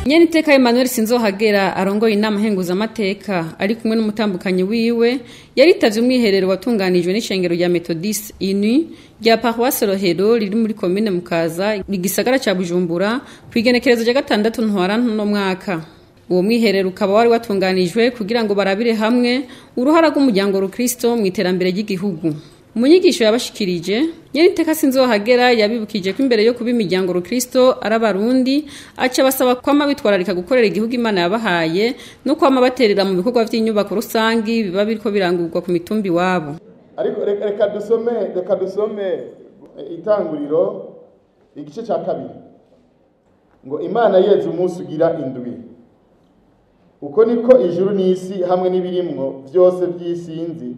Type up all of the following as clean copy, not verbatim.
Nyeniteka Emmanuel Sinzohagera arongoye inama nkenguzamateka ari kumwe n'umutambukanyi wiwe yaritavye umwiherero watunganijwe n'ishengero rya Methodist Uni rya Paroisse Rohero riri muri commune Mukaza igisagara ca Bujumbura kwigenekerezo rya 6 ntwarante no mwaka. Uwo mwiherero ukaba wari watunganijwe kugira ngo barabire hamwe uruhara rw'umuryango rukristo mu iterambere ry'igihugu. Umunyigisho yabashikirije Nyeniteka Sinzohagera yabibukije ko imbere yo kuba imiryango rukristo arabarundi aca basaba kwama bitwararika gukorera igihugu Imana yabahaye no kwama baterera mu bikorwa vy'inyubako rusangi biba biriko birangurwa ku mitumbi wabo. Ariko reka dusome itanguriro igice ca 2 ngo Imana yeze umunsi ugira indwi. Uko niko ijuru n'isi hamwe n'ibirimwo byose by'isinzi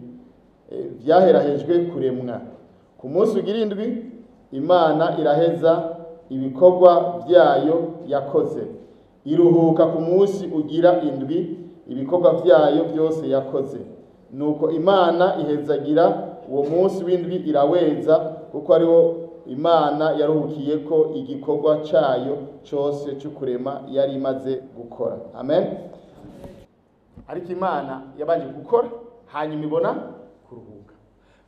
vyaherahejwe kuremwa. Ku munsi ugira indwi Imana iraheza ibikorwa vyayo yakoze, iruhuka ku munsi ugira indwi ibikorwa vyayo byose yakoze. Nuko Imana ihezagira uwo munsi w'indwi iraweza, kuko ariwo Imana yaruhukiye ko igikorwa cayo cyose cyo kurema yari imaze gukora. Amen. Ariko Imana yabanje gukora hanyuma ibona kuruhuka.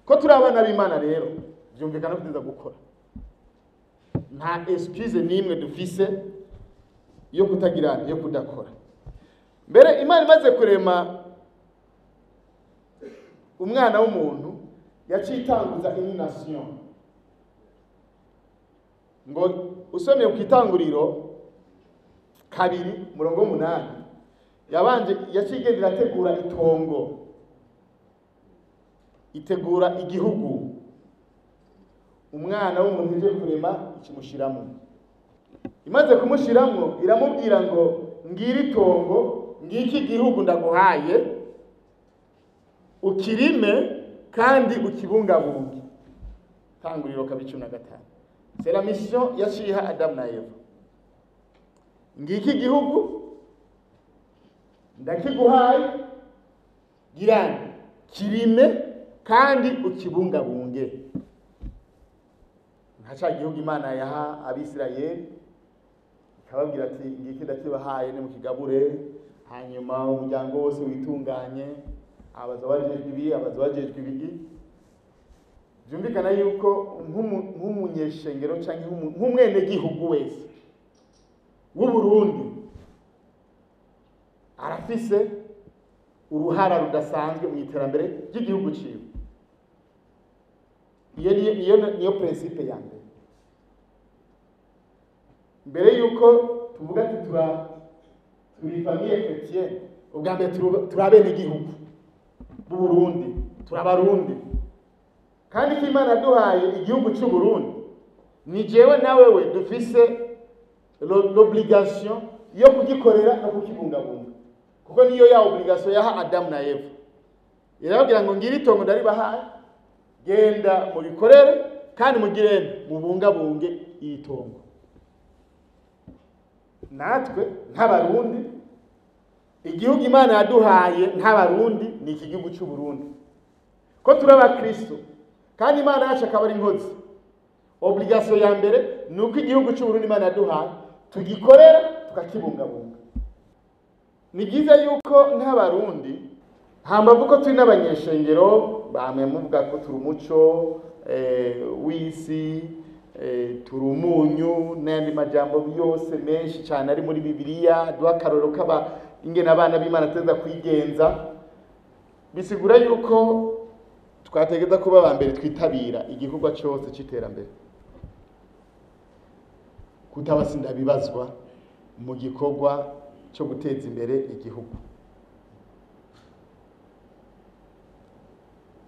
Ko turi abana b'Imana rero byumvikana kugeza gukora. Nta excuse nimwe dufise yo kutagira yo kudakora. Mbere Imana imaze kurema umwana w'umuntu yacitanguza inunation. Ngo usomye ku itanguriro 2:8 yabanje yacigendera ategura itongo, itegura igihugu. Umwana w'umuntu ije kurema ikimushiramo. Imaze kumushiramo iramubwira ngo ngiri itongo, ngiki igihugu ndaguhaye, ukirime kandi ukibungabunge. Tanguriro 15. C'est la mission yashiha Adam na Eva. Ngiki igihugu ndakiguhaye, girani kirime kandi ukibungabunge. Ntaca igihugu Imana yaha Abisirayeli ikababwira ati ngiki ndakibahaye ne mukigabure, hanyuma umuryango wose witunganye, abazabajejwe ibi abazabajejwe ibigi. Byumvikana yuko nk'umunyeshengero canke nk'umwene gihugu wese w'u Burundi arafise uruhara rudasanzwe mu iterambere ry'igihugu ciwe. Iyo principe ya mbere. Mbere yuko tuvuga ati turi famille chrétienne, ubwa mbere turabene igihugu b'u Burundi, turabarundi. Kandi ko Imana duhaye igihugu cy'u Burundi, ni jewe nawe we dufise l'obligation yo kugikorera no kukibungabunga. Kuko niyo ya obligation yaha Adam na Eva. Irababwira ngo ngiri itongo ndaribahaye, genda murikorere kandi mugirene mubungabunge itongo. Natwe nk'abarundi igihugu Imana yaduhaye nk'abarundi ni iki gihugu cy'u Burundi. Ko turaba Kristo kandi Imana yacu akaba ari inkozi. Obligation ya mbere nuko igihugu cy'u Burundi Imana yaduhaye tugikorera tukakibungabunga. Ni byiza yuko nk'abarundi hambavu ko turi n'abanyeshengero bamwe muvuga ko turi umuco w'isi, turi umunyu n'andi majambo yose menshi cyane ari muri Bibiliya, duha akarorero kaba ingene abana b'Imana teza kwigenza. Bisigura yuko twategeza kuba abambere twitabira igikorwa cyose cy'iterambere, kutabasinda bibazwa mu gikorwa cyo guteza imbere igihugu.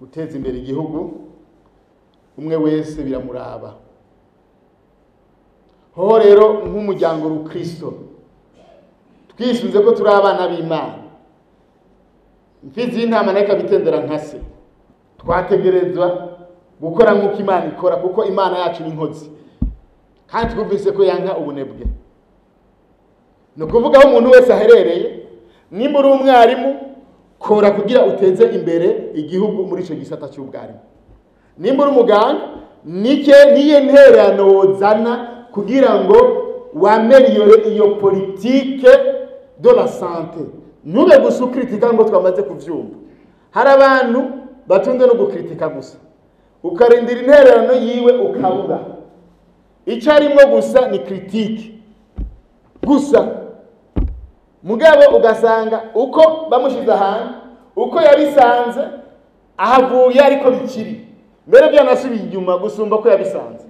Guteza imbere igihugu umwe wese biramuraba. Ho rero nk'umuryango rukristo twisunze ko turi abana b'Imana, mfizi y'intama nayo bitendera nkase, twategerezwa gukora nk'uko Imana ikora, kuko Imana yacu ni inkozi kandi twumvise ko yanka ubunebwe. No kuvuga aho umuntu wese aherereye, nimba uri umwarimu kora kugira uteze imbere igihugu muri ico gisata cy'ubwarimu. Nimba uri umuganga niye ntererano wozana kugira ngo wameliyore iyo politike de la santé. Nube gusa ukritika ngo twamaze kuvyumva. Hari abantu batunze no gukritika gusa, ukarindira intererano yiwe ukabura. Icyo arimo gusa ni critique gusa, mugabo ugasanga uko bamushize ahantu uko yabisanze ahavuye ariko bikiri mbere byanasubiye inyuma gusumba ko yabisanze.